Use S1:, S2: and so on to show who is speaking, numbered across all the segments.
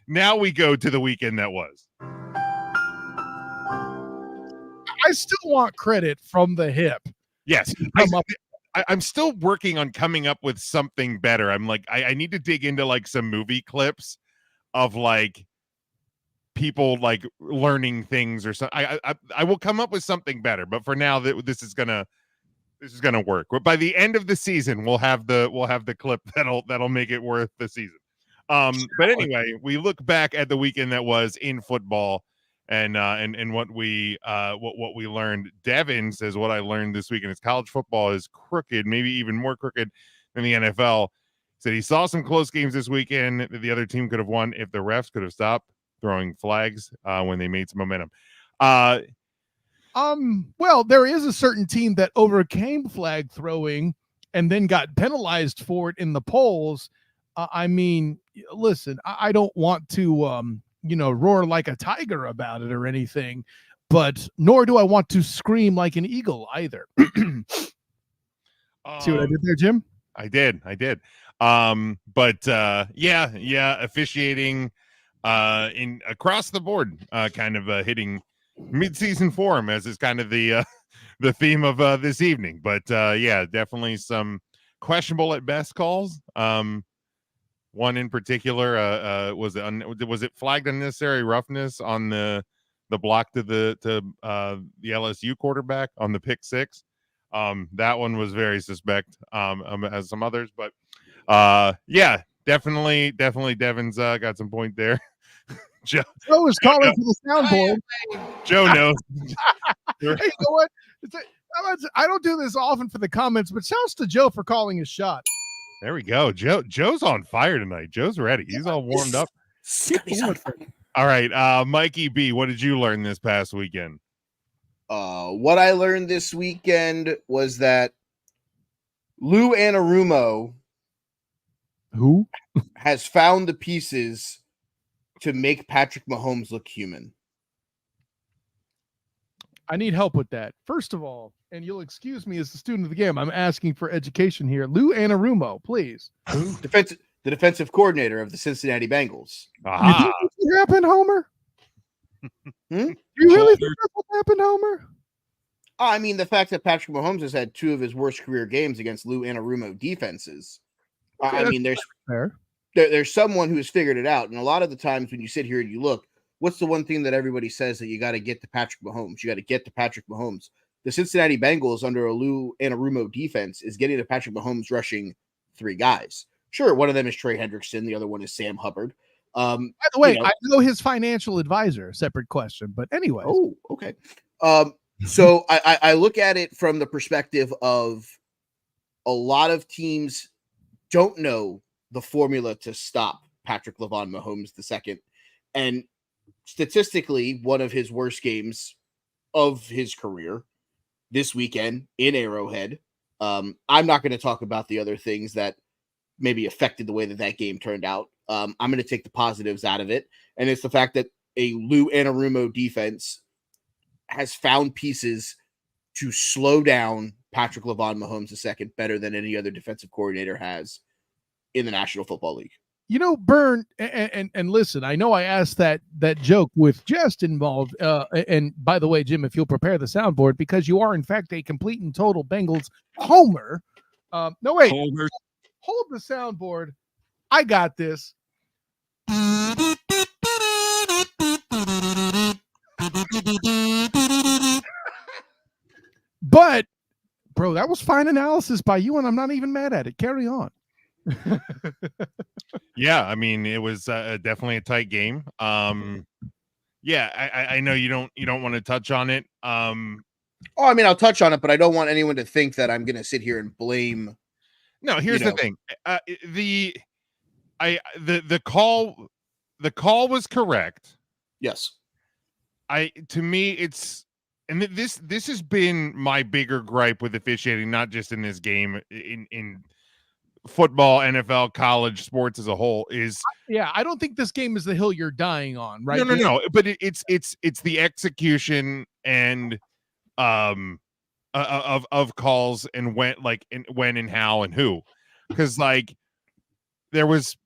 S1: now we go to the weekend that was.
S2: I still want credit from the hip.
S1: Yes. I'm still working on coming up with something better. I'm like, I need to dig into like some movie clips of like people like learning things or something. I will come up with something better, but for now this is gonna work. But by the end of the season, we'll have the clip that'll make it worth the season. But anyway, we look back at the weekend that was in football and what we learned. Devin says what I learned this weekend is college football is crooked, maybe even more crooked than the NFL. Said he saw some close games this weekend that the other team could have won if the refs could have stopped throwing flags when they made some momentum.
S2: Well, there is a certain team that overcame flag throwing and then got penalized for it in the polls. I mean, listen, I don't want to, roar like a tiger about it or anything, but nor do I want to scream like an eagle either. See what I did there, Jim?
S1: I did. But officiating in across the board, kind of hitting mid-season form as is kind of the theme of this evening. But definitely some questionable at best calls. One in particular, was it flagged unnecessary roughness on the block to the LSU quarterback on the pick six? That one was very suspect, as some others, but definitely Devin's got some point there.
S2: Joe is calling for the soundboard.
S1: Joe knows.
S2: Hey, you know what? I don't do this often for the comments, but shouts to Joe for calling his shot.
S1: There we go. Joe's on fire tonight. Joe's ready. He's all warmed up. All right, Mikey B, what did you learn this past weekend?
S3: What I learned this weekend was that Lou Anarumo has found the pieces to make Patrick Mahomes look human.
S2: I need help with that. First of all, and you'll excuse me as the student of the game, I'm asking for education here. Lou Anarumo, please.
S3: The defensive coordinator of the Cincinnati Bengals.
S2: You think this happened, Homer? You really think that's what happened, Homer?
S3: I mean, the fact that Patrick Mahomes has had two of his worst career games against Lou Anarumo defenses. Okay, I mean, there's someone who's figured it out. And a lot of the times when you sit here and you look, what's the one thing that everybody says that you got to get to Patrick Mahomes? You got to get to Patrick Mahomes. The Cincinnati Bengals under a Lou Anarumo defense is getting to Patrick Mahomes rushing three guys. Sure, one of them is Trey Hendrickson. The other one is Sam Hubbard.
S2: By the way, I know his financial advisor. Separate question, but anyway.
S3: Oh, okay. So I look at it from the perspective of a lot of teams don't know the formula to stop Patrick LeVon Mahomes II. And statistically, one of his worst games of his career this weekend in Arrowhead. I'm not going to talk about the other things that maybe affected the way that game turned out. I'm going to take the positives out of it. And it's the fact that a Lou Anarumo defense has found pieces to slow down Patrick LeVon Mahomes II better than any other defensive coordinator has in the National Football League.
S2: You know, Bern, and listen, I know I asked that joke with jest involved. And by the way, Jim, if you'll prepare the soundboard, because you are, in fact, a complete and total Bengals homer. No, wait. Homer. Hold the soundboard. I got this. But, bro, that was fine analysis by you, and I'm not even mad at it. Carry on.
S1: Yeah, I mean, it was definitely a tight game. I know you don't want to touch on it.
S3: I mean, I'll touch on it, but I don't want anyone to think that I'm going to sit here and blame.
S1: No, here's the thing. The call was correct.
S3: Yes.
S1: To me, it's, and this has been my bigger gripe with officiating, not just in this game, in football, NFL, college, sports as a whole, is
S2: I don't think this game is the hill you're dying on, right?
S1: No, but it's the execution and of calls and when and how and who, because like there was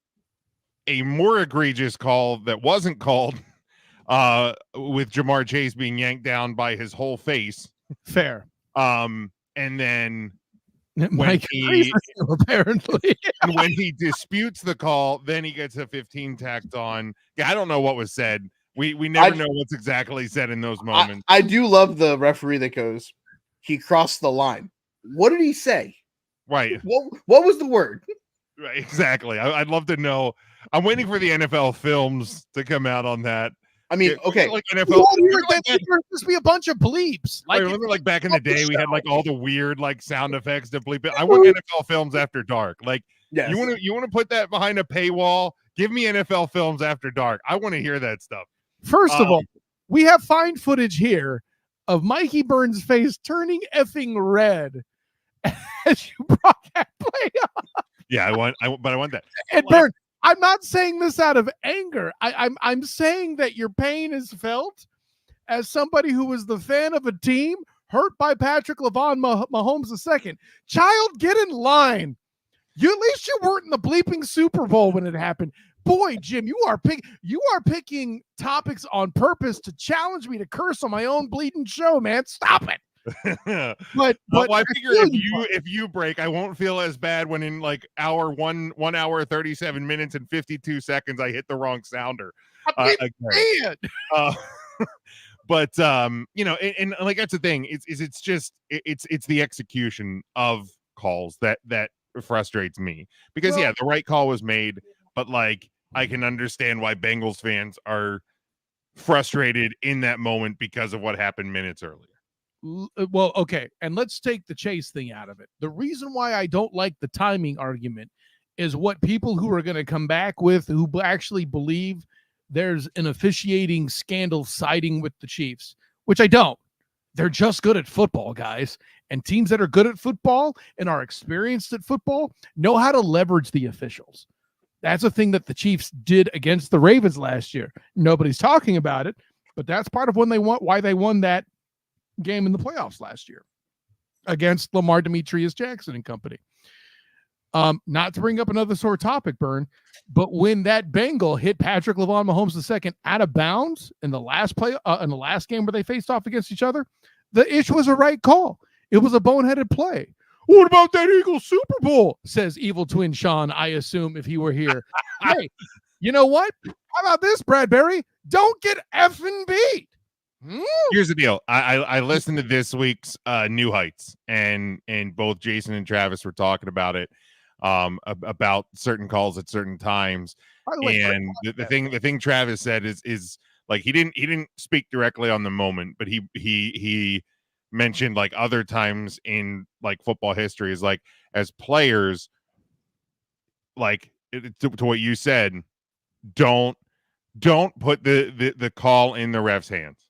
S1: a more egregious call that wasn't called with Jamar Chase being yanked down by his whole face.
S2: Fair.
S1: And then
S2: Mike agrees with you, apparently.
S1: and when he disputes the call, then he gets a 15 tacked on. Yeah, I don't know what was said. We never know what's exactly said in those moments.
S3: I do love the referee that goes, he crossed the line. What did he say?
S1: Right.
S3: What was the word?
S1: Right. Exactly. I'd love to know. I'm waiting for the NFL films to come out on that.
S3: I mean, okay.
S1: Like NFL.
S2: There's just be a bunch of bleeps.
S1: Like, remember, like back in the day, we had like all the weird like sound effects to bleep it. I want NFL films after dark. Like, yes. you want to put that behind a paywall? Give me NFL films after dark. I want to hear that stuff.
S2: First of all, we have fine footage here of Mikey Burns' face turning effing red as you brought that play up.
S1: Yeah, I want that.
S2: And Burn, I'm not saying this out of anger. I'm saying that your pain is felt as somebody who was the fan of a team hurt by Patrick Mahomes II. Child, get in line. At least you weren't in the bleeping Super Bowl when it happened. Boy, Jim, you are picking topics on purpose to challenge me to curse on my own bleeding show, man. Stop it. but
S1: I figure if you break, I won't feel as bad when in like 1 hour 37 minutes and 52 seconds I hit the wrong sounder. But you know, and like that's the thing. It's the execution of calls that frustrates me because the right call was made, but like I can understand why Bengals fans are frustrated in that moment because of what happened minutes earlier.
S2: Well, okay, and let's take the Chase thing out of it. The reason why I don't like the timing argument is what people who are going to come back with who actually believe there's an officiating scandal siding with the Chiefs, which I don't. They're just good at football, guys. And teams that are good at football and are experienced at football know how to leverage the officials. That's a thing that the Chiefs did against the Ravens last year. Nobody's talking about it, but that's part of why they won that game in the playoffs last year against Lamar Demetrius Jackson and company. Not to bring up another sore topic, Burn, but when that Bengal hit Patrick Mahomes II out of bounds in the last game where they faced off against each other, the ish was a right call. It was a boneheaded play. What about that Eagles Super Bowl? Says evil twin Sean, I assume, if he were here. Hey, you know what? How about this, Bradbury? Don't get effing beat.
S1: Here's the deal. I listened to this week's New Heights, and both Jason and Travis were talking about it, about certain calls at certain times. And the thing Travis said is like he didn't speak directly on the moment, but he mentioned like other times in like football history is like as players, like to what you said, don't put the call in the ref's hands.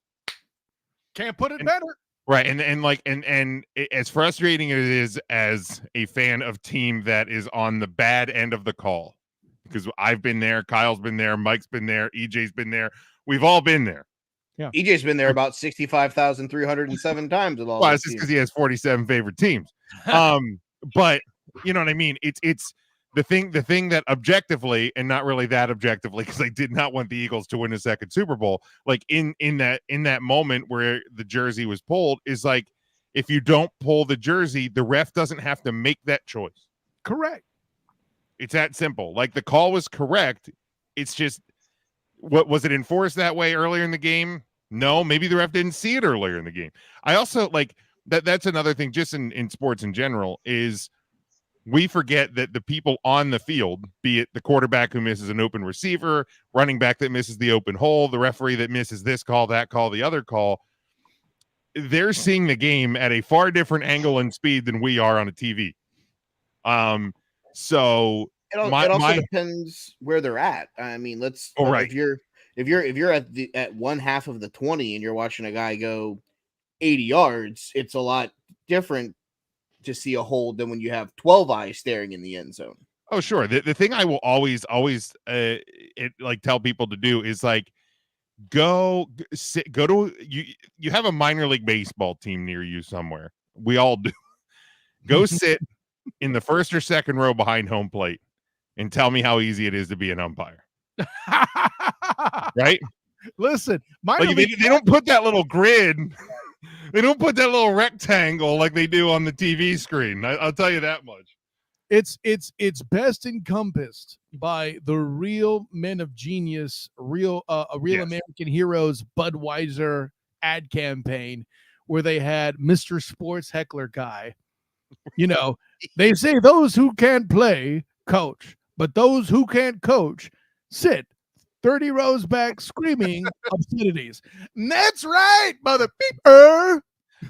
S2: Can't put it better.
S1: Right. And as frustrating as it is as a fan of team that is on the bad end of the call, because I've been there, Kyle's been there, Mike's been there, EJ's been there. We've all been there.
S3: Yeah. EJ's been there about 65,307 times with all.
S1: Well, it's just because he has 47 favorite teams. But you know what I mean? It's the thing that objectively, and not really that objectively, because I did not want the Eagles to win a second Super Bowl. Like in that moment where the jersey was pulled, is like if you don't pull the jersey, the ref doesn't have to make that choice.
S2: Correct.
S1: It's that simple. Like the call was correct. It's just what was it enforced that way earlier in the game? No, maybe the ref didn't see it earlier in the game. I also like that's another thing just in sports in general is we forget that the people on the field, be it the quarterback who misses an open receiver, running back that misses the open hole, the referee that misses this call, that call, the other call, they're seeing the game at a far different angle and speed than we are on a TV. So
S3: it also depends where they're at. I mean,
S1: right.
S3: If you're at one half of the 20 and you're watching a guy go 80 yards, it's a lot different to see a hold than when you have 12 eyes staring in the end zone.
S1: Oh, sure. The thing I will always like tell people to do is like go to you have a minor league baseball team near you somewhere. We all do. Go sit in the first or second row behind home plate and tell me how easy it is to be an umpire. right?
S2: Listen,
S1: Like they don't put that little grid. They don't put that little rectangle like they do on the TV screen. I'll tell you that much.
S2: It's best encompassed by the real men of genius, real American heroes Budweiser ad campaign, where they had Mr. Sports Heckler guy. You know, they say those who can't play coach, but those who can't coach sit 30 rows back screaming obscenities. And that's right, mother beeper.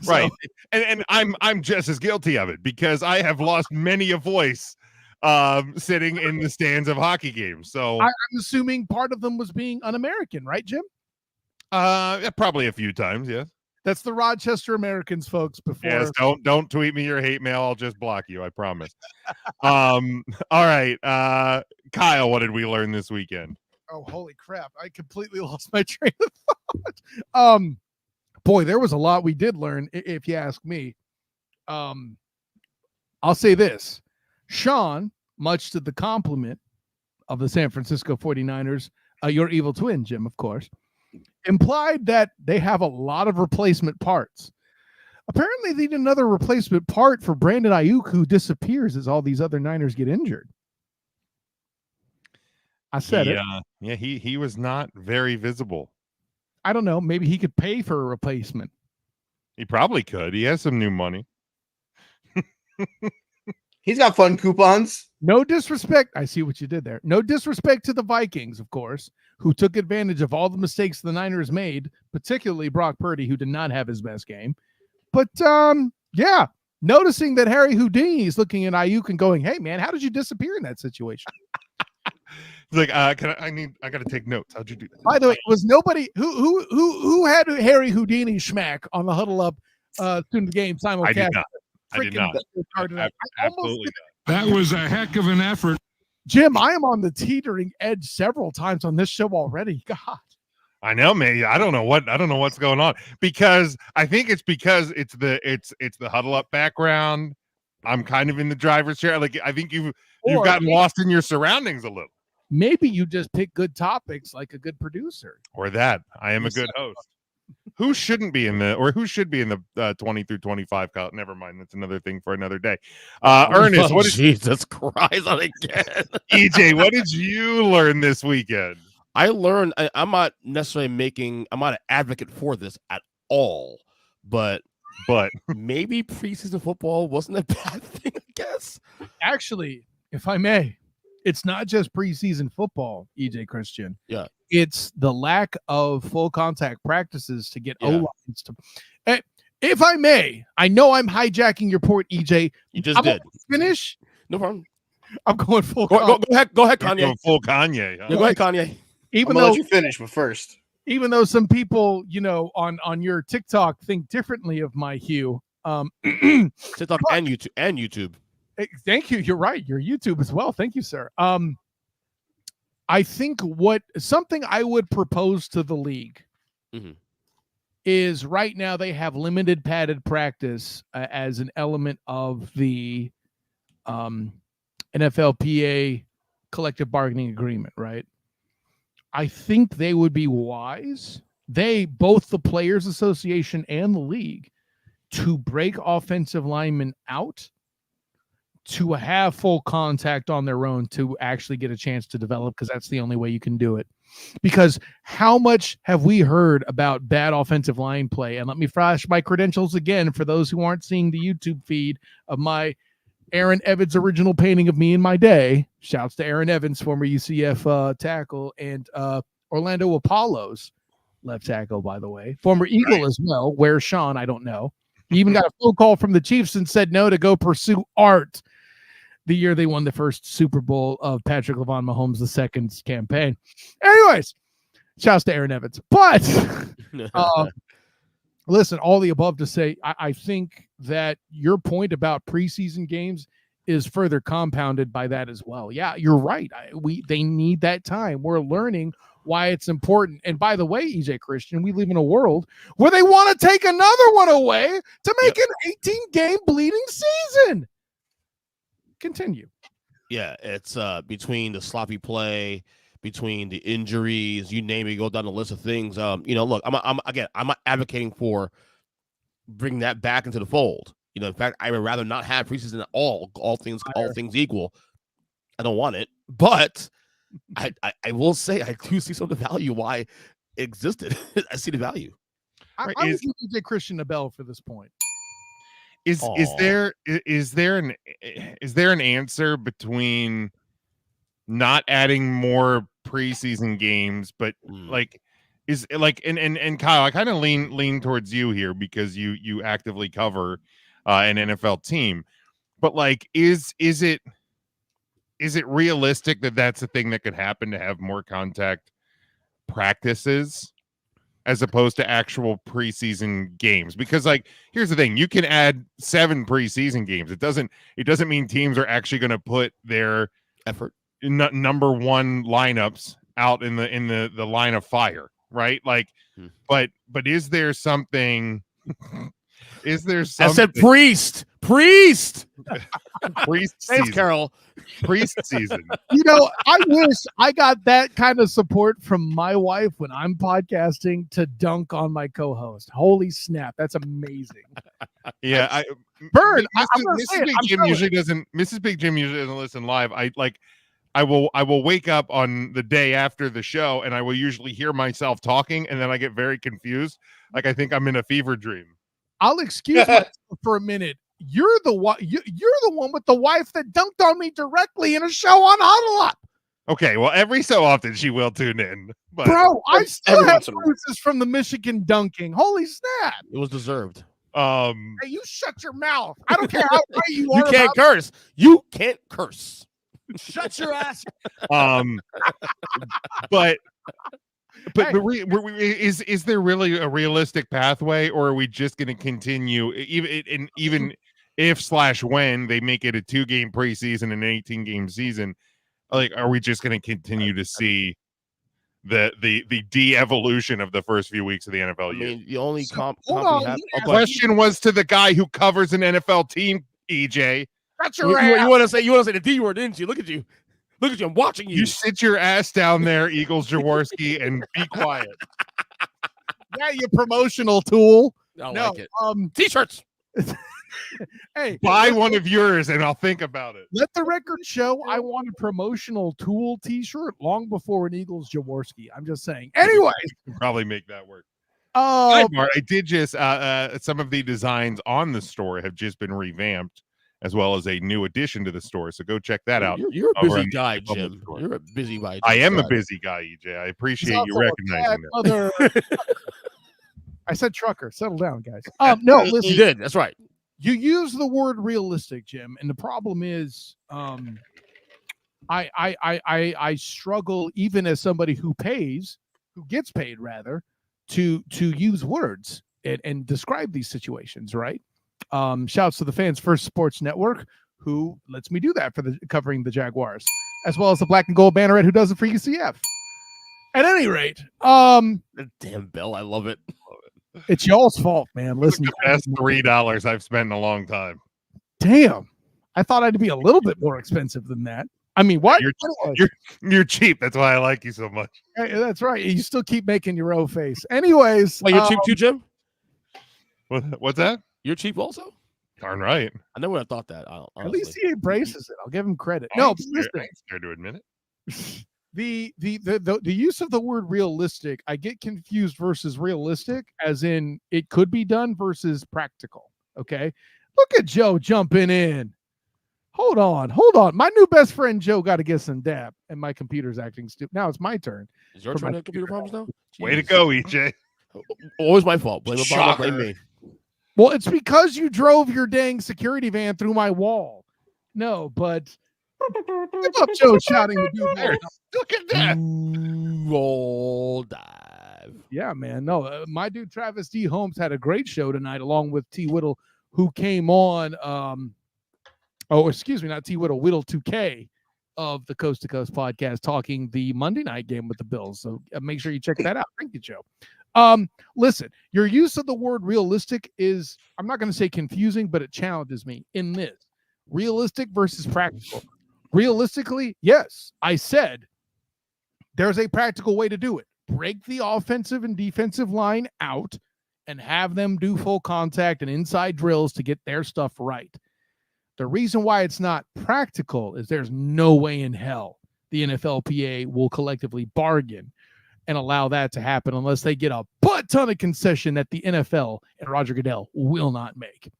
S1: Right. And I'm just as guilty of it because I have lost many a voice sitting in the stands of hockey games. So
S2: I'm assuming part of them was being un-American, right, Jim?
S1: Probably a few times, yes.
S2: That's the Rochester Americans, folks. Before,
S1: yes, don't tweet me your hate mail. I'll just block you. I promise. All right, Kyle, what did we learn this weekend?
S2: Oh, holy crap! I completely lost my train of thought. Boy, there was a lot we did learn, if you ask me. I'll say this: Sean, much to the compliment of the San Francisco 49ers, your evil twin, Jim, of course, implied that they have a lot of replacement parts. Apparently, they need another replacement part for Brandon Aiyuk, who disappears as all these other Niners get injured. I said it.
S1: Yeah, he was not very visible.
S2: I don't know. Maybe he could pay for a replacement.
S1: He probably could. He has some new money.
S3: He's got fun coupons.
S2: No disrespect. I see what you did there. No disrespect to the Vikings, of course, who took advantage of all the mistakes the Niners made, particularly Brock Purdy, who did not have his best game. But yeah, noticing that Harry Houdini is looking at Aiyuk and going, "Hey, man, how did you disappear in that situation?"
S1: Like, I got to take notes. How'd you do that?
S2: By the way, was nobody who had Harry Houdini schmack on the huddle up student game simulcast?
S1: I did not. Absolutely not.
S4: That was a heck of an effort.
S2: Jim, I am on the teetering edge several times on this show already. God.
S1: I know, man. I don't know what's going on because I think it's because it's the huddle up background. I'm kind of in the driver's chair. Like I think you've gotten lost in your surroundings a little.
S2: Maybe you just pick good topics like a good producer.
S1: Or that. I am a good host. Who should be in the 20 through 25 count? Never mind. That's another thing for another day. Ernest,
S5: Jesus Christ again.
S1: EJ, what did you learn this weekend?
S5: I learned I'm not necessarily I'm not an advocate for this at all, but maybe preseason football wasn't a bad thing, I guess.
S2: Actually, if I may, it's not just preseason football, EJ Christian.
S5: Yeah.
S2: It's the lack of full contact practices to get O-lines to. If I may, I know I'm hijacking your point, EJ.
S5: You just did.
S2: Finish?
S5: No problem.
S2: I'm going full.
S5: Go ahead, Kanye.
S1: Going full Kanye.
S5: Huh? Yeah, go ahead, Kanye.
S2: Even though
S3: you finish, but first,
S2: even though some people, on your TikTok think differently of my hue,
S5: TikTok and YouTube.
S2: Thank you. You're right. Your YouTube as well. Thank you, sir. I think something I would propose to the league is right now they have limited padded practice as an element of the NFLPA collective bargaining agreement, right? I think they would be wise, both the Players Association and the league, to break offensive linemen out to have full contact on their own to actually get a chance to develop, because that's the only way you can do it. Because how much have we heard about bad offensive line play? And let me flash my credentials again for those who aren't seeing the YouTube feed of my Aaron Evans original painting of me in my day. Shouts to Aaron Evans, former UCF tackle, and Orlando Apollo's left tackle, by the way. Former Eagle as well. Where's Sean? I don't know. He even got a phone call from the Chiefs and said no to go pursue art the year they won the first Super Bowl of Patrick LeVon Mahomes II's campaign. Anyways, shouts to Aaron Evans. But listen, all the above to say, I think that your point about preseason games is further compounded by that as well. Yeah, you're right. They need that time. We're learning why it's important. And by the way, EJ Christian, we live in a world where they want to take another one away to make an 18-game bleeding season. Continue.
S5: Yeah, it's between the sloppy play, between the injuries, you name it, go down the list of things. Look, I'm not advocating for bringing that back into the fold. In fact, I would rather not have preseason at all. All things equal, I don't want it. But I will say I do see some of the value why it existed. I see the value.
S2: I would give Christian a bell for this point.
S1: Is there an answer between not adding more preseason games, but like is like and Kyle, I kind of lean towards you here because you actively cover an NFL team, but like is it realistic that that's a thing that could happen, to have more contact practices as opposed to actual preseason games? Because like, here's the thing, you can add 7 preseason games. It doesn't mean teams are actually going to put their
S5: effort
S1: number one lineups out in the line of fire, right? Like, but is there something I
S5: said priest
S1: priest
S5: Thanks,
S1: season.
S5: Carol.
S1: Priest season.
S2: I wish I got that kind of support from my wife when I'm podcasting to dunk on my co-host. Holy snap, that's amazing.
S1: Yeah, Mrs. Big Jim usually doesn't listen live. I will wake up on the day after the show and I will usually hear myself talking, and then I get very confused. Like I think I'm in a fever dream.
S2: I'll excuse myself for a minute. You're the one with the wife that dunked on me directly in a show on Huddle Up.
S1: Okay, well, every so often she will tune in. But
S2: bro, I still have bruises from the Michigan dunking. Holy snap!
S5: It was deserved.
S2: Hey, you shut your mouth. I don't care how right you are.
S5: You can't curse. You can't curse.
S2: Shut your ass.
S1: But is there really a realistic pathway, or are we just going to continue even if when they make it a 2-game preseason and an 18-game season? Like, are we just going to continue to see the de-evolution of the first few weeks of the NFL year?
S5: I mean, the only
S1: question was to the guy who covers an NFL team, EJ.
S5: You want to say the D word, didn't you? Look at you. I'm watching you.
S1: You sit your ass down there, Eagles Jaworski, and be quiet.
S2: Yeah, you promotional tool.
S5: I like it. T-shirts.
S2: Hey,
S1: buy one of yours and I'll think about it.
S2: Let the record show I want a promotional tool T-shirt long before an Eagles Jaworski. I'm just saying. Anyway,
S1: probably make that work.
S2: I
S1: did just some of the designs on the store have just been revamped, as well as a new addition to the store. So go check that out.
S5: You're a busy guy, Jim. You're a busy guy.
S1: I am a busy guy, EJ. I appreciate you recognizing that.
S2: I said trucker. Settle down, guys. No, listen.
S5: You did. That's right.
S2: You use the word realistic, Jim, and the problem is, I struggle even as somebody who gets paid rather, to use words and describe these situations, right? Shouts to the Fans First Sports Network, who lets me do that for covering the Jaguars, as well as the Black and Gold Banneret, who does it for UCF. At any rate,
S5: damn Bill, I love it.
S2: It's y'all's fault, man. Listen,
S1: that's $3 I've spent in a long time.
S2: Damn, I thought I'd be a little bit more expensive than that. I mean, what?
S1: You're cheap. That's why I like you so much.
S2: Hey, that's right. You still keep making your O face. Anyways,
S5: you're cheap too, Jim.
S1: What's that?
S5: You're cheap also.
S1: Darn right.
S5: I never would have thought that. Honestly.
S2: At least he embraces it. I'll give him credit. No, listen.
S1: I'm scared to admit it.
S2: The use of the word realistic, I get confused versus realistic, as in it could be done versus practical. Okay, look at Joe jumping in. Hold on. My new best friend Joe got to get some dap, and my computer's acting stupid. Now it's my turn.
S5: Is your turn to have computer problems now?
S1: Jeez. Way to go, EJ.
S5: Always my fault. Blame me.
S2: Well, it's because you drove your dang security van through my wall. No, but give up Joe shouting the dude there.
S1: Look at that.
S5: Roll dive.
S2: Yeah, man. No, my dude Travis D. Holmes had a great show tonight, along with T. Whittle, who came on. Not T. Whittle, Whittle 2K of the Coast to Coast podcast, talking the Monday night game with the Bills. So make sure you check that out. Thank you, Joe. Listen, your use of the word realistic is, I'm not going to say confusing, but it challenges me in this. Realistic versus practical. Realistically, yes, I said there's a practical way to do it. Break the offensive and defensive line out and have them do full contact and inside drills to get their stuff right. The reason why it's not practical is there's no way in hell the NFLPA will collectively bargain and allow that to happen unless they get a butt ton of concession that the NFL and Roger Goodell will not make.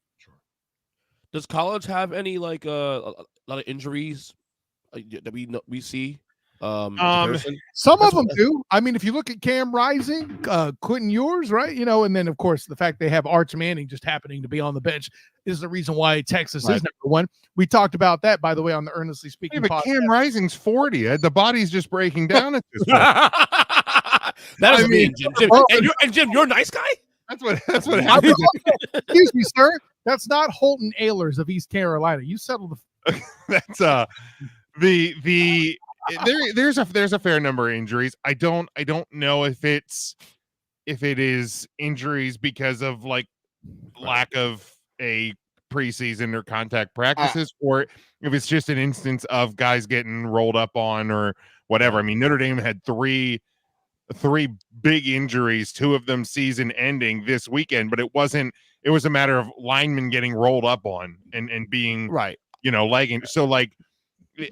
S5: Does college have any like a lot of injuries that we see?
S2: Some of them do. I mean, if you look at Cam Rising, Quentin Ewers, right? You know, and then of course the fact they have Arch Manning just happening to be on the bench is the reason why Texas is number one. We talked about that, by the way, on the Earnestly Speaking
S1: But
S2: podcast.
S1: Cam Rising's 40. The body's just breaking down at this point.
S5: That is mean, Jim. And Jim, you're a nice guy.
S1: That's what happens.
S2: Excuse me, sir. That's not Holton Ahlers of East Carolina. You settle the.
S1: That's there's a fair number of injuries. I don't know if it is injuries because of like lack of a preseason or contact practices, or if it's just an instance of guys getting rolled up on or whatever. I mean, Notre Dame had three big injuries, two of them season ending this weekend, but it was a matter of linemen getting rolled up on and being
S5: right,
S1: lagging. So like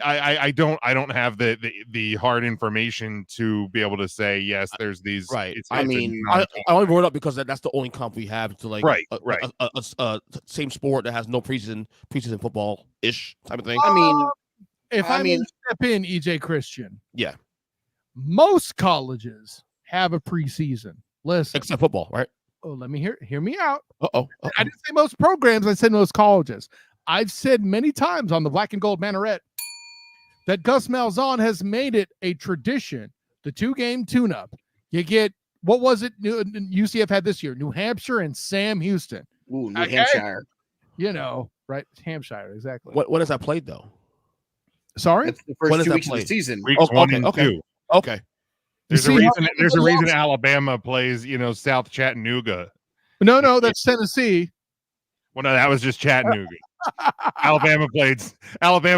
S1: I don't have the hard information to be able to say yes, there's these
S5: right.
S1: I
S5: only brought it up because that's the only comp we have to like
S1: a
S5: same sport that has no preseason football ish type of thing.
S3: I mean,
S2: if I may step in, EJ Christian.
S5: Yeah.
S2: Most colleges have a preseason. Listen,
S5: except football, right?
S2: Oh, let me hear me out.
S5: Uh-oh.
S2: I didn't say most programs. I said most colleges. I've said many times on the Black and Gold Minaret that Gus Malzahn has made it a tradition. The 2-game tune-up. You get, what was it UCF had this year? New Hampshire and Sam Houston.
S3: Ooh, New Hampshire.
S2: You know, right? Hampshire, exactly.
S5: When is that played though?
S2: Sorry?
S3: That's the first 2 weeks of the season.
S1: Weeks 1 and 2.
S5: Okay.
S1: There's a reason Alabama plays, South Chattanooga.
S2: No, that's Tennessee.
S1: Well, no, that was just Chattanooga. Alabama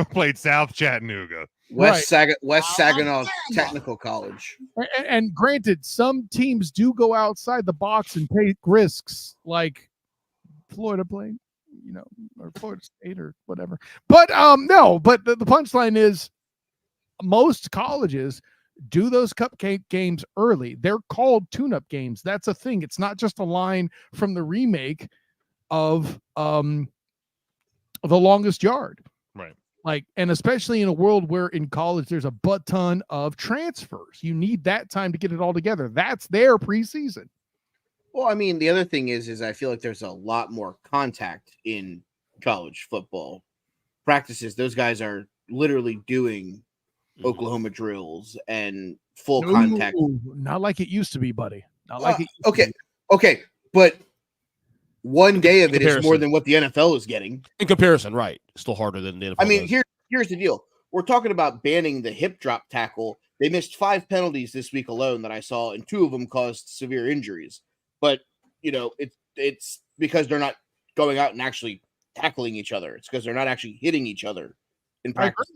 S1: played South Chattanooga.
S3: West Saginaw Technical College.
S2: And granted, some teams do go outside the box and take risks, like Florida playing, or Florida State or whatever. But no, but the punchline is most colleges do those cupcake games early. They're called tune-up games. That's a thing. It's not just a line from the remake of The Longest Yard.
S1: Right.
S2: Like, and especially in a world where in college there's a butt ton of transfers. You need that time to get it all together. That's their preseason.
S3: Well, I mean, the other thing is I feel like there's a lot more contact in college football practices. Those guys are literally doing Oklahoma drills and full contact.
S2: Not like it used to be, buddy. Not like it used
S3: okay.
S2: to be.
S3: Okay, but one day of it is more than what the NFL is getting.
S5: In comparison, right? Still harder than the NFL.
S3: I mean, here's the deal. We're talking about banning the hip drop tackle. They missed 5 penalties this week alone that I saw, and 2 of them caused severe injuries. But it's because they're not going out and actually tackling each other. It's because they're not actually hitting each other in practice.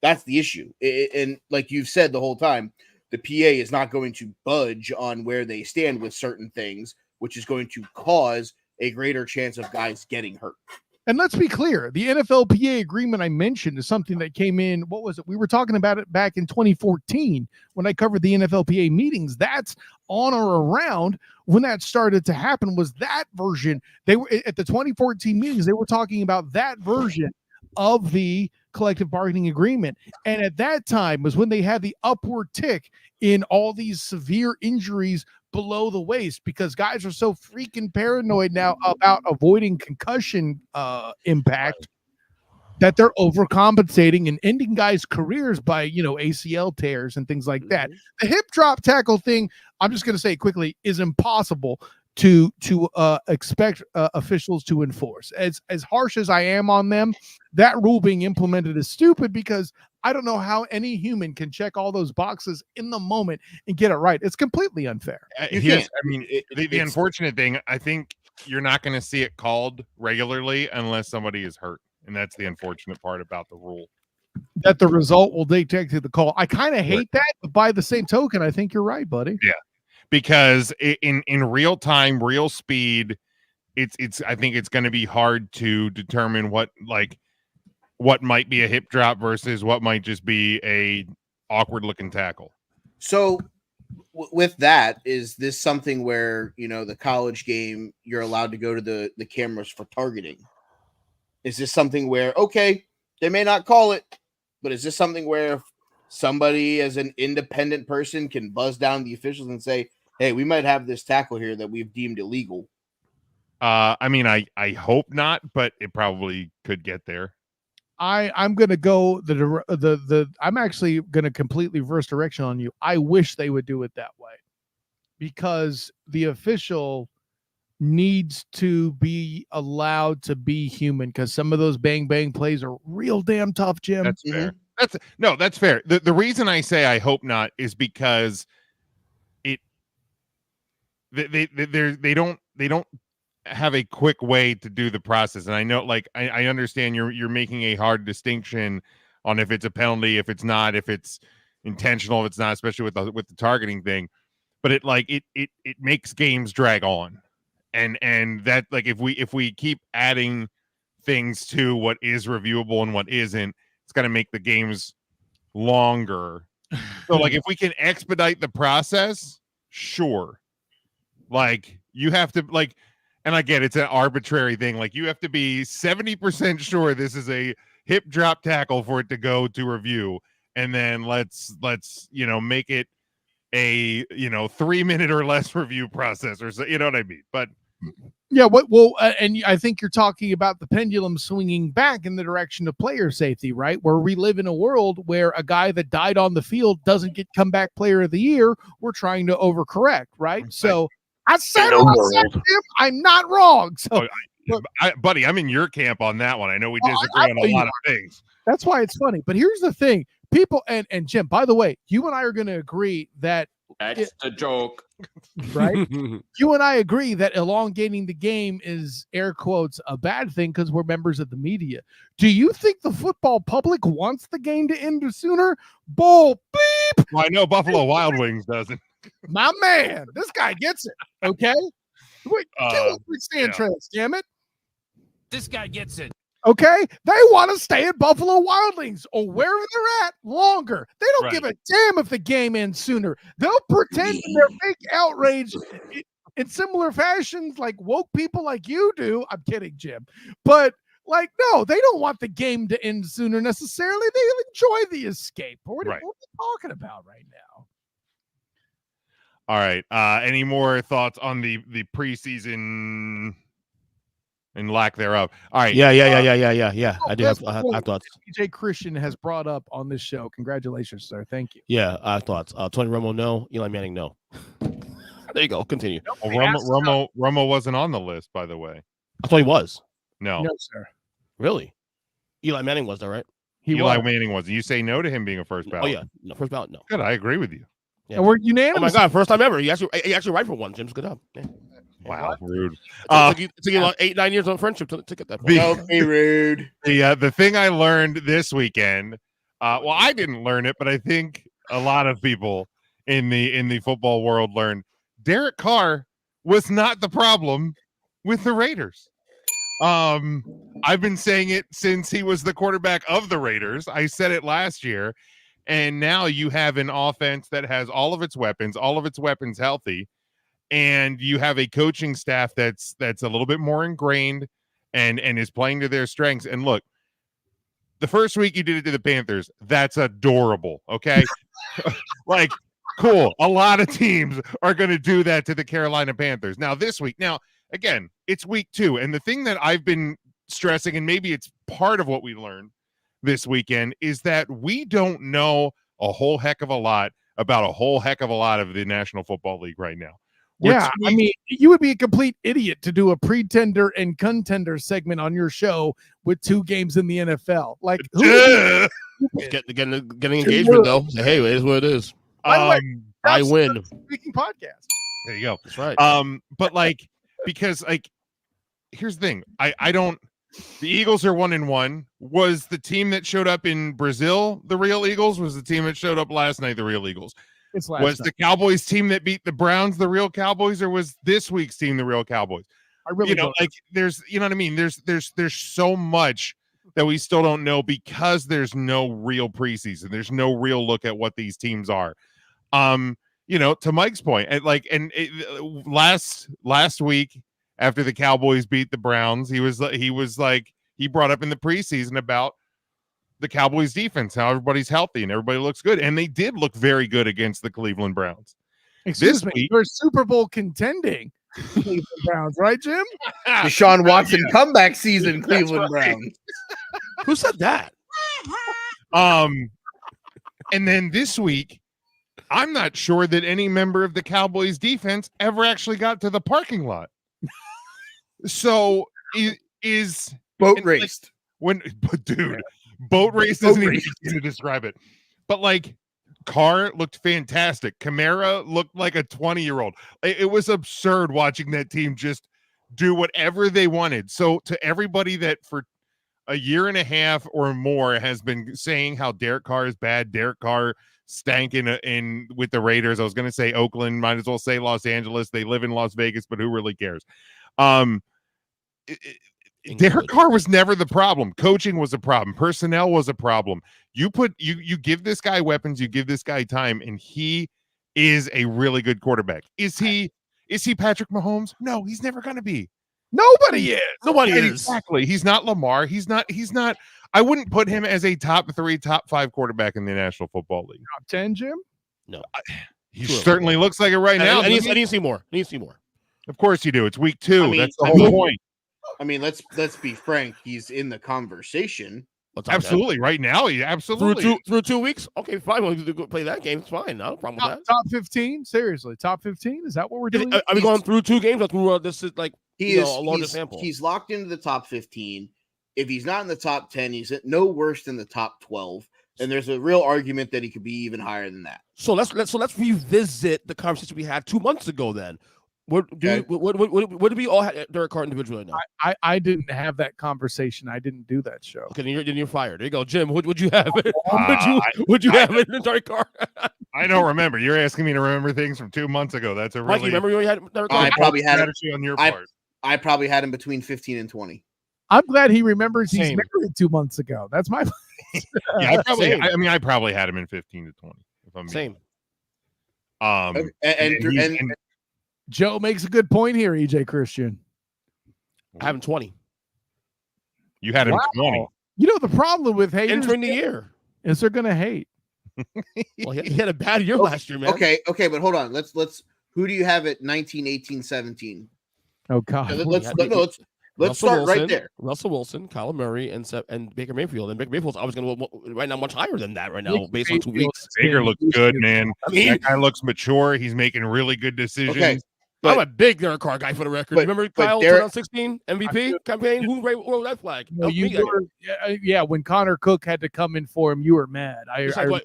S3: That's the issue. And like you've said the whole time, the PA is not going to budge on where they stand with certain things, which is going to cause a greater chance of guys getting hurt.
S2: And let's be clear, the NFLPA agreement I mentioned is something that came in, what was it? We were talking about it back in 2014 when I covered the NFLPA meetings. That's on or around when that started to happen, was that version. They were at the 2014 meetings, they were talking about that version of the collective bargaining agreement. And at that time was when they had the upward tick in all these severe injuries below the waist, because guys are so freaking paranoid now about avoiding concussion impact that they're overcompensating and ending guys' careers by, ACL tears and things like that. The hip drop tackle thing, I'm just going to say quickly, is impossible to expect officials to enforce. As harsh as I am on them, that rule being implemented is stupid, because I don't know how any human can check all those boxes in the moment and get it right. It's completely unfair.
S1: Yes, I mean, the unfortunate thing, I think you're not going to see it called regularly unless somebody is hurt, and that's the unfortunate part about the rule.
S2: that the result will dictate the call. I kind of hate that, but by the same token, I think you're right, buddy.
S1: Yeah, because in real time, real speed, it's I think it's going to be hard to determine what might be a hip drop versus what might just be a awkward looking tackle.
S3: So with that, is this something where, the college game, you're allowed to go to the cameras for targeting? Is this something where, okay, they may not call it, but is this something where somebody as an independent person can buzz down the officials and say, hey, we might have this tackle here that we've deemed illegal?
S1: I mean, I hope not, but it probably could get there.
S2: I'm gonna go I'm actually gonna completely reverse direction on you. I wish they would do it that way, because the official needs to be allowed to be human, because some of those bang bang plays are real damn tough, Jim.
S1: That's fair. That's fair. The reason I say I hope not is because they don't have a quick way to do the process. And I know, I understand you're making a hard distinction on if it's a penalty, if it's not, if it's intentional, if it's not, especially with the targeting thing. But it makes games drag on. And that, if we keep adding things to what is reviewable and what isn't, it's going to make the games longer. So if we can expedite the process, sure. You have to and I get it's an arbitrary thing. You have to be 70% sure this is a hip drop tackle for it to go to review. And then let's make it a 3-minute or less review process, or so, you know what I mean? But
S2: yeah, and I think you're talking about the pendulum swinging back in the direction of player safety, right? Where we live in a world where a guy that died on the field doesn't get comeback player of the year. We're trying to overcorrect, right? So I said Jim, I'm not wrong. So,
S1: buddy, I'm in your camp on that one. I know we disagree on a lot of things.
S2: That's why it's funny. But here's the thing. People, and Jim, by the way, you and I are going to agree that
S6: that's the joke,
S2: right? You and I agree that elongating the game is, air quotes, a bad thing because we're members of the media. Do you think the football public wants the game to end sooner? Bull beep.
S1: Well, I know Buffalo Wild Wings doesn't.
S2: My man, this guy gets it. Okay, wait, Sanchez, damn it.
S6: this guy gets it.
S2: Okay, they want to stay at Buffalo Wild Wings or wherever they're at longer. They don't give a damn if the game ends sooner. They'll pretend in their fake outrage in similar fashions like woke people like you do. I'm kidding, Jim. But no, they don't want the game to end sooner necessarily. They'll enjoy the escape. What are we talking about right now?
S1: All right. Any more thoughts on the preseason and lack thereof? All right.
S5: Yeah. I do have thoughts.
S2: DJ Christian has brought up on this show. Congratulations, sir. Thank you.
S5: Yeah, I have thoughts. Tony Romo, no. Eli Manning, no. There you go. Continue.
S1: Well, Romo wasn't on the list, by the way.
S5: I thought he was.
S1: No,
S2: sir.
S5: Really? Eli Manning was, though, right?
S1: Eli Manning was. You say no to him being a first ballot?
S5: Oh yeah, no, first ballot, no.
S1: Good. I agree with you.
S2: Yeah. And we're unanimous.
S5: Oh my God, first time ever. You actually right for one, Jim's. Good job. Yeah.
S1: Wow, rude.
S5: It took you 8-9 years on friendship to get that point.
S3: Don't be rude.
S1: The thing I learned this weekend, well, I didn't learn it, but I think a lot of people in the football world learned. Derek Carr was not the problem with the Raiders. I've been saying it since he was the quarterback of the Raiders. I said it last year, and now you have an offense that has all of its weapons healthy. And you have a coaching staff that's a little bit more ingrained and is playing to their strengths. And look, the first week you did it to the Panthers, that's adorable. Okay. Cool. A lot of teams are going to do that to the Carolina Panthers. Now this week, again, it's week 2. And the thing that I've been stressing, and maybe it's part of what we learned this weekend, is that we don't know a whole heck of a lot about a whole heck of a lot of the National Football League right now.
S2: Yeah, I mean, you would be a complete idiot to do a pretender and contender segment on your show with 2 games in the NFL.
S5: Getting engagement though. Hey, it is what it is.
S2: I win. Speaking podcast.
S1: There you go.
S5: That's right.
S1: But because here's the thing. I don't. The Eagles are 1-1. Was the team that showed up in Brazil the real Eagles? Was the team that showed up last night the real Eagles?
S2: It's
S1: Was the Cowboys team that beat the Browns the real Cowboys, or was this week's team the real Cowboys?
S2: I really don't.
S1: Like there's, you know what I mean? There's so much that we still don't know because there's no real preseason. There's no real look at what these teams are. To Mike's point, last week after the Cowboys beat the Browns, he brought up in the preseason about the Cowboys defense, how everybody's healthy and everybody looks good. And they did look very good against the Cleveland Browns.
S2: Excuse me, you're Super Bowl contending Cleveland Browns, right, Jim?
S3: Deshaun Watson comeback season, Cleveland Browns.
S5: Who said that?
S1: And then this week, I'm not sure that any member of the Cowboys defense ever actually got to the parking lot. So is
S3: boat raced.
S1: Boat race isn't even to describe it. But like Carr looked fantastic. Kamara looked like a 20-year-old. It was absurd watching that team just do whatever they wanted. So to everybody that for a year and a half or more has been saying how Derek Carr is bad, Derek Carr stank in with the Raiders. I was going to say Oakland, might as well say Los Angeles. They live in Las Vegas, but who really cares? Derek Carr was never the problem. Coaching was a problem. Personnel was a problem. You give this guy weapons, you give this guy time, and he is a really good quarterback. Is he Patrick Mahomes? No, he's never going to be.
S2: Nobody is.
S5: Nobody is.
S1: Exactly. He's not Lamar. He's not. I wouldn't put him as a top 3, top 5 quarterback in the National Football League.
S2: Top 10, Jim?
S5: No.
S1: He certainly looks like it right now.
S5: I need to see more.
S1: Of course you do. It's week 2. That's the
S3: I
S1: whole
S3: mean,
S1: point.
S3: I mean, let's be frank. He's in the conversation.
S1: Absolutely. Right now, he absolutely.
S5: Through 2 weeks? Okay, fine. We'll play that game. It's fine. No problem with that.
S2: Top 15? Seriously, top 15? Is that what we're doing?
S5: Are we going through 2 games or through this is like a larger sample?
S3: He's locked into the top 15. If he's not in the top 10, he's no worse than the top 12. And there's a real argument that he could be even higher than that.
S5: So let's revisit the conversation we had 2 months ago then. What did we all have Derek Carr individually now?
S2: I didn't have that conversation. I didn't do that show.
S5: Okay, then you're fired. There you go, Jim. Would you have it? Would you have it in Derek Carr?
S1: I don't remember. You're asking me to remember things from 2 months ago. That's a really.
S5: Mikey, remember you had Derek Carr?
S3: I probably had him
S1: on your part.
S3: I probably had him between 15 and 20.
S2: I'm glad he remembers he's married 2 months ago. That's my.
S1: Yeah, I probably had him in 15 to 20. If I'm
S5: same.
S3: And
S2: Joe makes a good point here, EJ Christian.
S5: I have him 20.
S1: You had him 20.
S2: You know the problem with haters
S5: entering the year
S2: is they're going to hate.
S5: Well, he had a bad year last year, man.
S3: Okay, but hold on. Let's. Who do you have at 19, 18, 17?
S2: Oh God.
S3: Let's start right there.
S5: Russell Wilson, Kyler Murray, and Baker Mayfield. And Baker Mayfield's I was going to right now much higher than that right now based on 2 weeks.
S1: Baker looks good, man. That guy looks mature. He's making really good decisions. Okay.
S5: I'm a big Derek Carr guy for the record. Remember Kyle 2016 MVP campaign? Who wrote that flag?
S2: No, when Connor Cook had to come in for him, you were mad.
S5: Exactly.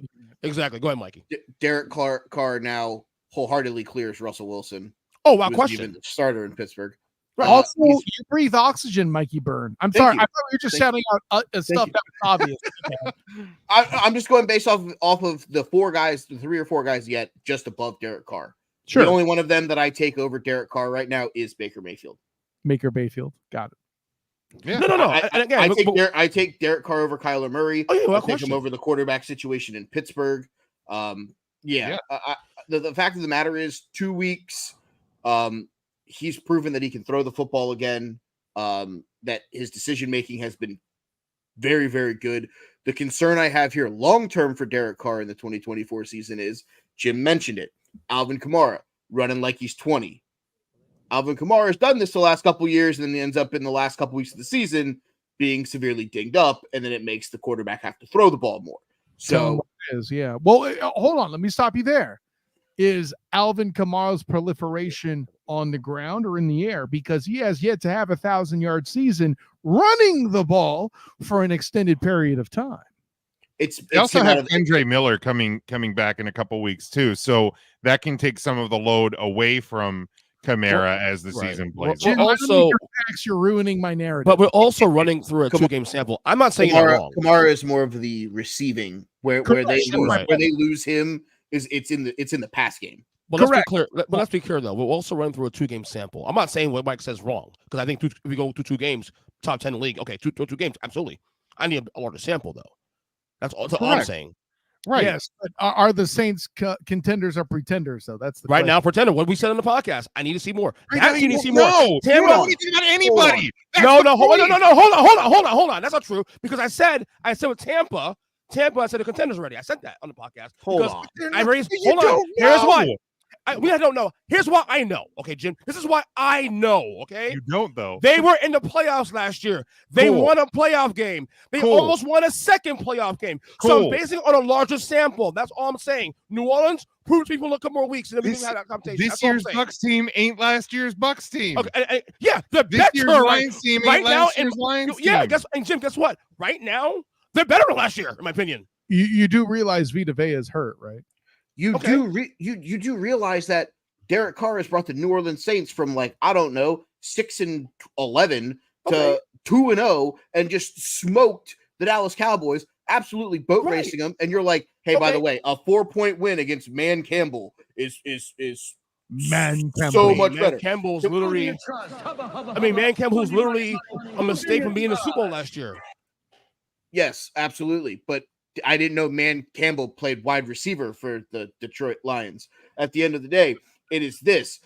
S5: Go ahead, Mikey.
S3: Derek Carr now wholeheartedly clears Russell Wilson.
S5: Oh, wow. Question.
S3: Even the starter in Pittsburgh.
S2: Right. Also, you breathe oxygen, Mikey Byrne. I'm sorry. I thought you were just shouting out stuff that was obvious.
S3: I'm just going based off of the 3 or 4 guys yet just above Derek Carr.
S2: Sure.
S3: The only one of them that I take over Derek Carr right now is Baker Mayfield. Got it.
S5: Yeah. No.
S3: I take Derek Carr over Kyler Murray.
S5: Oh, yeah,
S3: I take him over the quarterback situation in Pittsburgh. The fact of the matter is 2 weeks. He's proven that he can throw the football again. That his decision making has been very, very good. The concern I have here long term for Derek Carr in the 2024 season is Jim mentioned it. Alvin Kamara running like he's 20. Alvin Kamara has done this the last couple years and then ends up in the last couple weeks of the season being severely dinged up, and then it makes the quarterback have to throw the ball more. So
S2: yeah. Well, hold on. Let me stop you there. Is Alvin Kamara's proliferation on the ground or in the air? Because he has yet to have 1,000-yard season running the ball for an extended period of time.
S1: They also have Andre Miller coming back in a couple weeks too, so that can take some of the load away from Kamara as the
S5: right.
S1: season plays.
S5: We're
S2: Jim, I don't
S5: also-
S2: need your facts, you're ruining my narrative.
S5: But we're also running through a
S3: Come on.
S5: 2-game sample. I'm not saying you're wrong.
S3: Kamara is more of the receiving where they
S2: Correct,
S3: lose
S5: right.
S3: where they lose him is it's in the pass game.
S5: But let's be
S2: Correct.
S5: clear. But let's be clear though. We're also running through a 2-game sample. I'm not saying what Mike says wrong because I think if we go to 2 games, top 10 in the league. Okay, two games, absolutely. I need a larger sample though. That's all I'm
S1: Correct.
S5: saying.
S1: Right.
S2: Yes, but are the Saints contenders or pretenders? though? That's the
S5: Right
S2: question.
S5: now, pretender. What we said on the podcast. I need to see more.
S1: Right
S5: That
S1: now,
S5: team
S1: you
S5: needs to see
S1: don't
S5: more.
S1: know. You
S5: Tampa-
S1: don't know anything about anybody. That's
S5: No,
S1: the
S5: no, hold on,
S1: point.
S5: hold on. That's not true because I said with Tampa, I said the contenders already. I said that on the podcast.
S3: Hold
S5: because
S3: on.
S1: They're
S5: I
S1: not-
S5: raised.
S1: you
S5: Hold on.
S1: don't
S5: Here's
S1: know.
S5: why. We don't know. Here's what I know. Okay, Jim. This is why I know. Okay.
S1: You don't though.
S5: They were in the playoffs last year. They
S1: Cool.
S5: won a playoff game. They
S1: Cool.
S5: almost won a second playoff game. So I'm
S1: Cool.
S5: basing it on a larger sample. That's all I'm saying. New Orleans proves people look a couple more weeks and then we
S1: This-
S5: can have that conversation.
S1: This
S5: That's all I'm
S1: year's
S5: saying.
S1: Bucks team ain't last year's Bucks team.
S5: Okay, yeah, they're
S1: This
S5: better
S1: year's
S5: right,
S1: Lions team ain't
S5: right now.
S1: last year's Lions team.
S5: Yeah, and Jim, guess what? Right now, they're better than last year, in my opinion.
S2: You do realize Vita Vea is hurt, right?
S3: You
S5: Okay.
S3: you do realize that Derek Carr has brought the New Orleans Saints from 6-11 to
S5: Okay.
S3: 2-0 and just smoked the Dallas Cowboys, absolutely boat
S5: Right.
S3: racing them. And you're like, hey, by
S5: Okay.
S3: the way, a 4-point win against Man Campbell is
S2: Man,
S3: so
S2: Campbell.
S3: much
S5: Man
S3: better.
S5: Campbell's literally. Man Campbell's literally a mistake from being in the Super Bowl last year.
S3: Yes, absolutely. But I didn't know Man Campbell played wide receiver for the Detroit Lions. At the end of the day, it is this.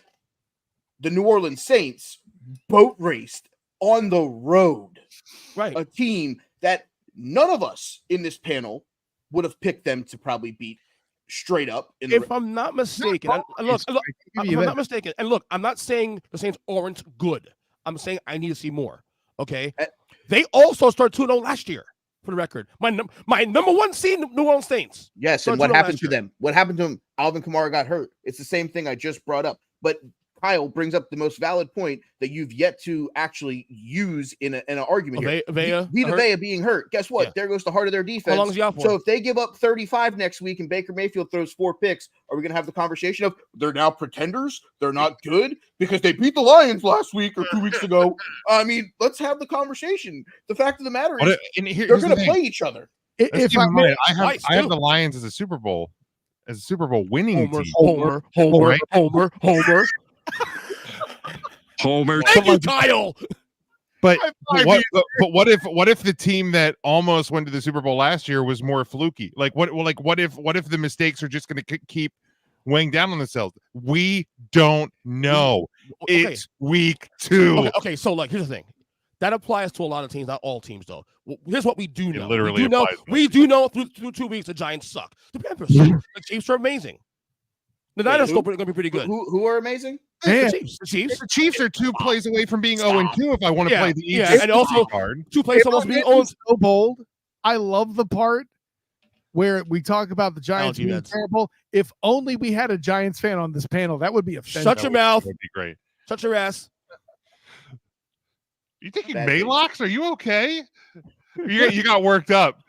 S3: The New Orleans Saints boat raced on the road
S5: Right.
S3: a team that none of us in this panel would have picked them to probably beat straight up.
S5: If I'm not mistaken, look, if I'm not mistaken, and look, I'm not saying the Saints aren't good. I'm saying I need to see more. Okay. They also started 2-0 last year, for the record. My number one seed, New Orleans Saints.
S3: Yes,
S5: So
S3: and what
S5: it's
S3: happened
S5: last
S3: to
S5: year.
S3: them? What happened to him? Alvin Kamara got hurt. It's the same thing I just brought up. But Kyle brings up the most valid point that you've yet to actually use in an argument here.
S5: Vea
S3: Vita
S5: hurt?
S3: Vea being hurt. Guess what?
S5: Yeah.
S3: There goes the heart of their defense.
S5: How long is he out for?
S3: So if they give up 35 next week and Baker Mayfield throws 4 picks, are we going to have the conversation of they're now pretenders? They're not good because they beat the Lions last week or 2 weeks ago? I mean, let's have the conversation. The fact of the matter is they're going to play each other.
S2: If I may,
S1: I
S5: Twice,
S1: have
S5: too.
S1: the Lions as a Super Bowl winning
S5: Homer,
S1: team.
S5: Homer.
S1: Right?
S4: Homer.
S5: Thank you, Kyle.
S1: But
S2: I
S1: what if the team that almost went to the Super Bowl last year was more fluky? What if the mistakes are just going to keep weighing down on themselves? We don't know.
S5: Okay.
S1: It's week 2.
S5: Okay, so here's the thing. That applies to a lot of teams, not all teams, though. Here's what we do know.
S1: literally
S5: we do know,
S1: applies to
S5: we do know through 2 weeks the Giants suck. The Panthers suck. The Chiefs are amazing. The
S3: Wait,
S5: Niners
S3: who?
S5: are going to be pretty good.
S3: Who are amazing?
S2: Man,
S5: The Chiefs.
S1: The Chiefs are 2 plays away from being 0-2 if I want to
S5: Yeah,
S1: play the
S5: yeah,
S1: Eagles
S5: and also-
S1: card.
S5: 2 plays almost being owned.
S2: so bold. I love the part where we talk about the Giants
S5: Algae
S2: being
S5: Mets.
S2: terrible. If only we had a Giants fan on this panel, that would be offensive.
S5: Shut your mouth.
S1: That would be great.
S5: Shut your ass.
S1: You taking
S3: Bad thing.
S1: Maalox? Are you okay? You got worked up.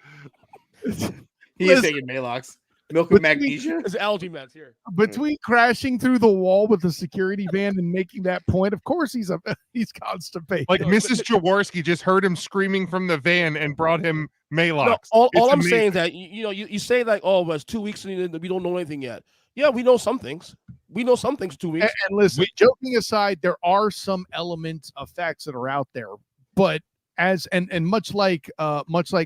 S3: He is
S2: Listen.
S3: taking Malox. Milk and magnesia.
S5: There's algae meds here.
S2: Between crashing through the wall with the security van and making that point, of course he's constipated.
S1: Like
S5: No,
S1: Mrs. Jaworski just heard him screaming from the van and brought him Maalox.
S5: No, all
S1: It's
S5: I'm
S1: amazing.
S5: saying is that you say oh, it's 2 weeks and we don't know anything yet. Yeah, we know some things. We know some things 2 weeks.
S2: And listen, joking aside, there are some elements of facts that are out there, but much like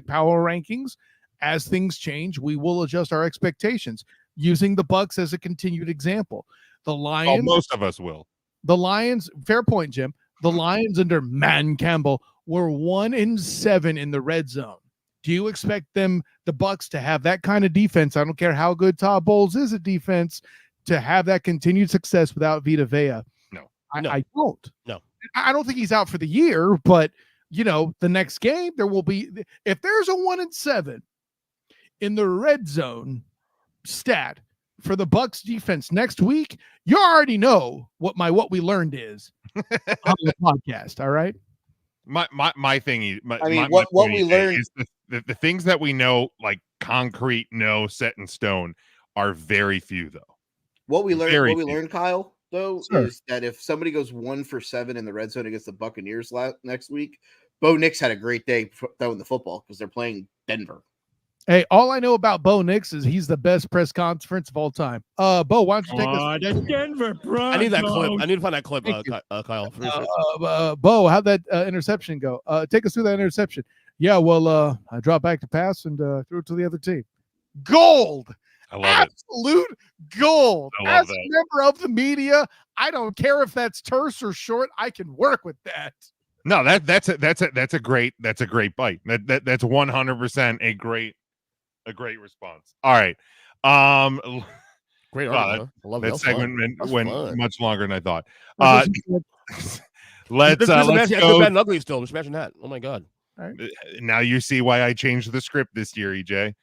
S2: power rankings, as things change, we will adjust our expectations. Using the Bucks as a continued example, the Lions,
S1: most of us will.
S2: the Lions. Fair point, Jim. The Lions under Man Campbell were 1-7 in the red zone. Do you expect the Bucks, to have that kind of defense? I don't care how good Todd Bowles is at defense, to have that continued success without Vita Vea.
S1: No.
S2: I don't.
S5: No.
S2: I don't think he's out for the year, but the next game there will be, if there's a 1-7 in the red zone stat for the Bucks defense next week, you already know what we learned is on the podcast. All right.
S1: My thing.
S3: What we learned
S1: is the things that we know, like concrete, set in stone, are very few though.
S3: What we learned,
S1: Very
S3: Kyle, though,
S2: Sure.
S3: is that if somebody goes 1 for 7 in the red zone against the Buccaneers next week, Bo Nix had a great day throwing the football because they're playing Denver.
S2: Hey, all I know about Bo Nix is he's the best press conference of all time. Bo, why don't you take us?
S6: the Denver Broncos.
S5: I need that clip. I need to find that clip,
S2: Thank you.
S5: Kyle.
S2: Bo, how'd that interception go? Take us through that interception. Yeah, well, I dropped back to pass and threw it to the other team. Gold.
S1: I love it.
S2: Absolute gold.
S1: I love
S2: As a
S1: that.
S2: member of the media, I don't care if that's terse or short. I can work with that.
S1: No, that's a great bite. That's 100% a great response. All right.
S5: Great
S1: God,
S5: article. I love
S1: that segment went
S5: fun.
S1: much longer than I thought.
S2: That's
S1: Let's
S5: Let's
S1: go.
S5: Bad and Ugly still. Just imagine that. Oh my god.
S1: Now you see why I changed the script this year, EJ.